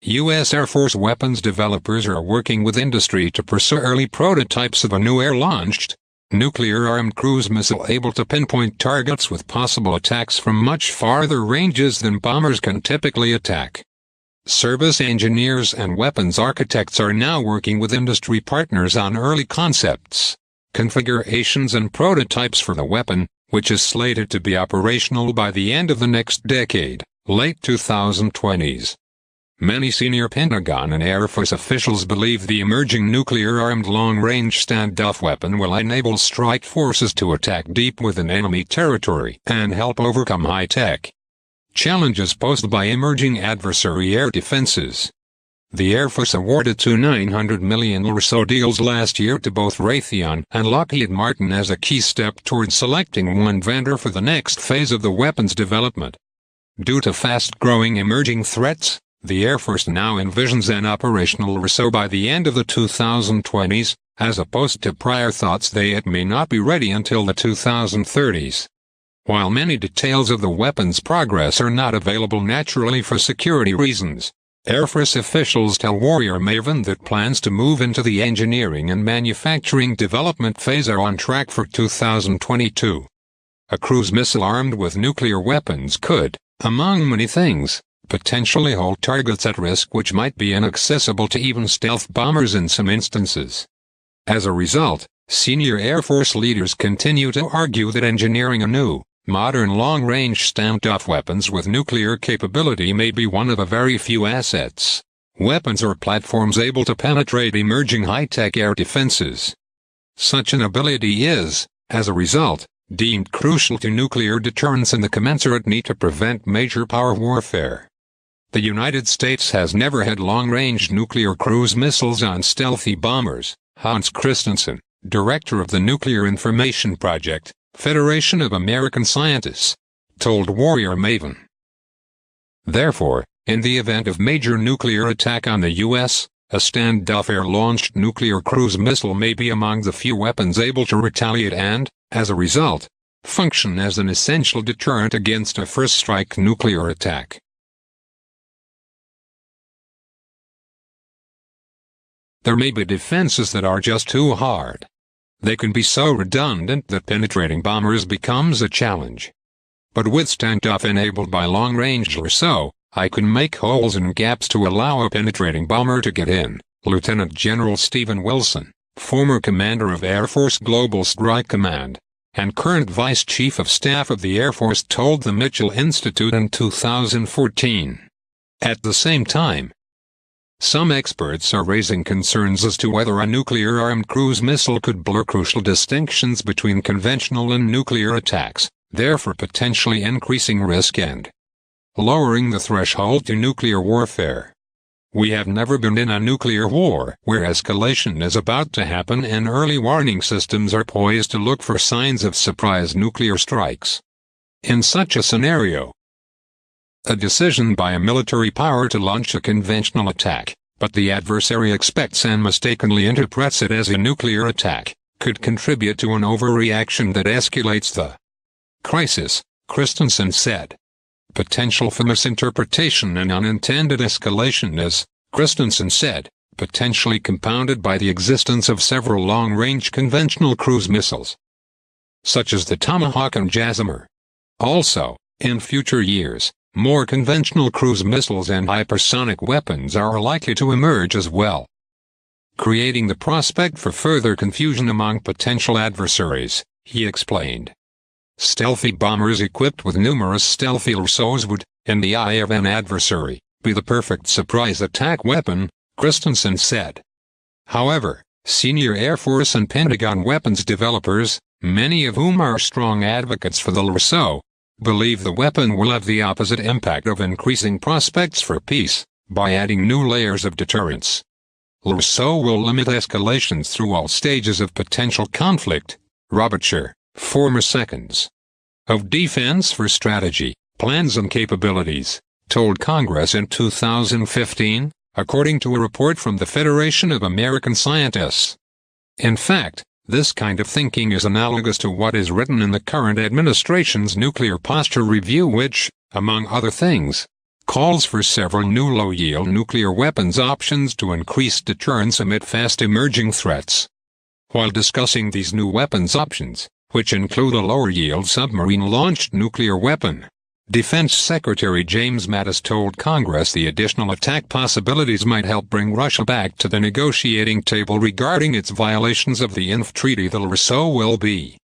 U.S. Air Force weapons developers are working with industry to pursue early prototypes of a new air-launched, nuclear-armed cruise missile able to pinpoint targets with possible attacks from much farther ranges than bombers can typically attack. Service engineers and weapons architects are now working with industry partners on early concepts, configurations and prototypes for the weapon, which is slated to be operational by the end of the next decade, late 2020s. Many senior Pentagon and Air Force officials believe the emerging nuclear-armed long-range standoff weapon will enable strike forces to attack deep within enemy territory and help overcome high-tech challenges posed by emerging adversary air defenses. The Air Force awarded two $900 million or so deals last year to both Raytheon and Lockheed Martin as a key step toward selecting one vendor for the next phase of the weapons development. Due to fast-growing emerging threats, the Air Force now envisions an operational RSO by the end of the 2020s, as opposed to prior thoughts it may not be ready until the 2030s. While many details of the weapon's progress are not available naturally for security reasons, Air Force officials tell Warrior Maven that plans to move into the engineering and manufacturing development phase are on track for 2022. A cruise missile armed with nuclear weapons could, among many things, potentially hold targets at risk which might be inaccessible to even stealth bombers in some instances. As a result, senior Air Force leaders continue to argue that engineering a new, modern long-range standoff weapons with nuclear capability may be one of a very few assets, weapons or platforms able to penetrate emerging high-tech air defenses. Such an ability is, as a result, deemed crucial to nuclear deterrence and the commensurate need to prevent major power warfare. The United States has never had long-range nuclear cruise missiles on stealthy bombers, Hans Christensen, director of the Nuclear Information Project, Federation of American Scientists, told Warrior Maven. Therefore, in the event of major nuclear attack on the U.S., a standoff air-launched nuclear cruise missile may be among the few weapons able to retaliate and, as a result, function as an essential deterrent against a first-strike nuclear attack. There may be defenses that are just too hard. They can be so redundant that penetrating bombers becomes a challenge. But with standoff enabled by long-range RSO, I can make holes and gaps to allow a penetrating bomber to get in, Lieutenant General Stephen Wilson, former commander of Air Force Global Strike Command, and current Vice Chief of Staff of the Air Force told the Mitchell Institute in 2014. At the same time, some experts are raising concerns as to whether a nuclear-armed cruise missile could blur crucial distinctions between conventional and nuclear attacks, therefore potentially increasing risk and lowering the threshold to nuclear warfare. We have never been in a nuclear war where escalation is about to happen and early warning systems are poised to look for signs of surprise nuclear strikes. In such a scenario, a decision by a military power to launch a conventional attack, but the adversary expects and mistakenly interprets it as a nuclear attack, could contribute to an overreaction that escalates the crisis, Christensen said. Potential for misinterpretation and unintended escalation is, Christensen said, potentially compounded by the existence of several long-range conventional cruise missiles, such as the Tomahawk and JASSM. Also, in future years, more conventional cruise missiles and hypersonic weapons are likely to emerge as well, creating the prospect for further confusion among potential adversaries, he explained. Stealthy bombers equipped with numerous stealthy RSOs would, in the eye of an adversary, be the perfect surprise attack weapon, Christensen said. However, senior Air Force and Pentagon weapons developers, many of whom are strong advocates for the RSO, believe the weapon will have the opposite impact of increasing prospects for peace, by adding new layers of deterrence. RSO will limit escalations through all stages of potential conflict, Robert Scher, former seconds of Defense for Strategy, Plans and Capabilities, told Congress in 2015, according to a report from the Federation of American Scientists. In fact, this kind of thinking is analogous to what is written in the current administration's Nuclear Posture Review which, among other things, calls for several new low-yield nuclear weapons options to increase deterrence amid fast-emerging threats. While discussing these new weapons options, which include a lower-yield submarine-launched nuclear weapon, Defense Secretary James Mattis told Congress the additional attack possibilities might help bring Russia back to the negotiating table regarding its violations of the INF Treaty. The LRSO will be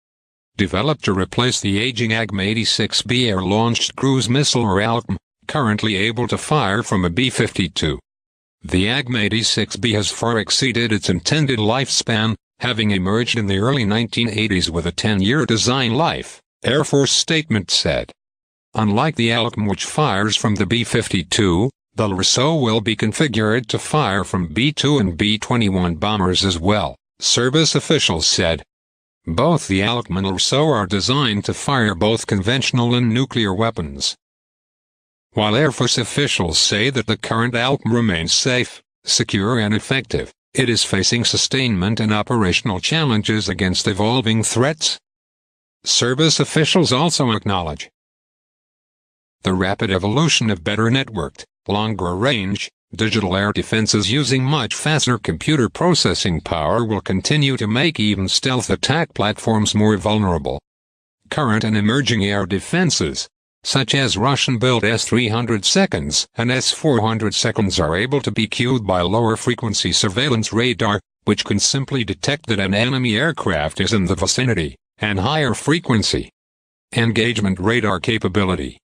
developed to replace the aging AGM-86B air-launched cruise missile or ALCM, currently able to fire from a B-52. The AGM-86B has far exceeded its intended lifespan, having emerged in the early 1980s with a 10-year design life, Air Force statement said. Unlike the ALCM, which fires from the B-52, the LRSO will be configured to fire from B-2 and B-21 bombers as well, service officials said. Both the ALCM and LRSO are designed to fire both conventional and nuclear weapons. While Air Force officials say that the current ALCM remains safe, secure and effective, it is facing sustainment and operational challenges against evolving threats. Service officials also acknowledge the rapid evolution of better networked, longer-range, digital air defenses using much faster computer processing power will continue to make even stealth attack platforms more vulnerable. Current and emerging air defenses, such as Russian-built S-300 seconds and S-400 seconds, are able to be cued by lower-frequency surveillance radar, which can simply detect that an enemy aircraft is in the vicinity, and higher-frequency engagement radar capability.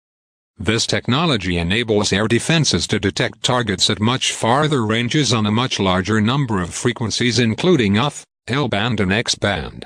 This technology enables air defenses to detect targets at much farther ranges on a much larger number of frequencies, including UF, L-band and X-band.